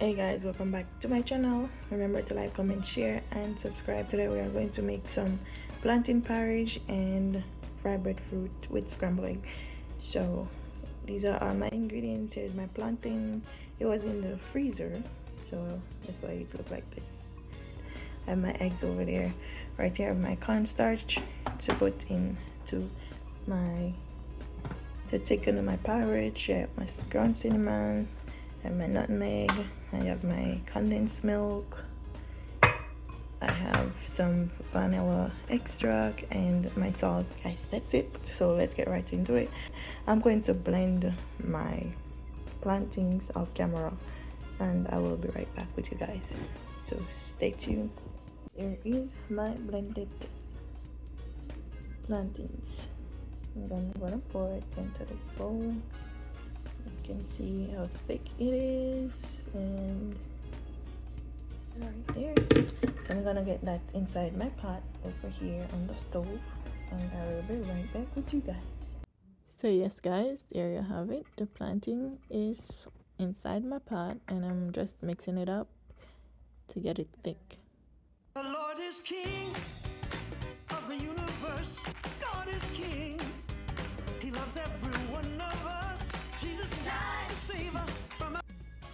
Hey guys, welcome back to my channel. Remember to like, comment, share and subscribe. Today we are going to make some plantain porridge and fried breadfruit with scrambled egg. So these are all my ingredients. Here's my plantain. It was in the freezer, so that's why it looked like this. I have my eggs over there. Right here I have my cornstarch to put into my thicken of my porridge. I have my ground cinnamon, I have my nutmeg, I have my condensed milk, I have some vanilla extract and my salt. Guys, that's it. So let's get right into it. I'm going to blend my plantains off camera and I will be right back with you guys. So stay tuned. There is my blended plantains. I'm gonna pour it into this bowl. You can see how thick it is, and right there. I'm gonna get that inside my pot over here on the stove, and I will be right back with you guys. So yes guys, there you have it. The plantain is inside my pot and I'm just mixing it up to get it thick. The Lord is King of the universe. God is King. He loves every one of us. Jesus died to save us from.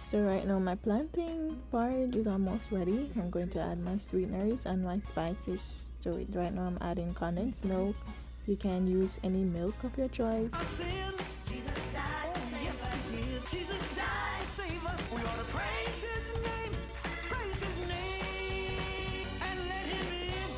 So right now my plantain porridge is almost ready. I'm going to add my sweeteners and my spices to it. Right now I'm adding condensed milk. You can use any milk of your choice. Our sins. Jesus died to save us. He did. Jesus died to save us. We ought to praise His name. Praise His name. And let Him in.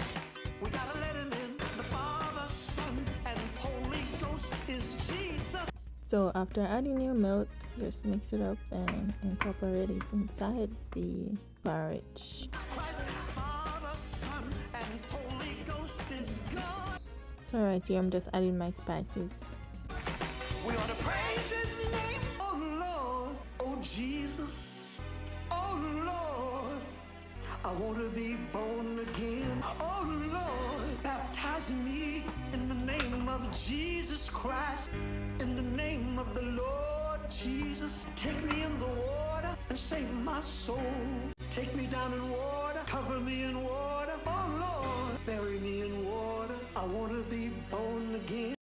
We gotta let Him in. The Father, Son, and Holy Ghost is Jesus. So after adding your milk, just mix it up and incorporate it inside the porridge. Christ, Father, Son, and Holy Ghost is God. So right here I'm just adding my spices. We ought to praise His name, oh Lord, oh Jesus, oh Lord. I want to be born again, oh Lord. Baptize me in the name of Jesus Christ, in the name of the Lord Jesus. Take me in the water and save my soul. Take me down in water, cover me in water, oh Lord. Bury me in water, I want to be born again.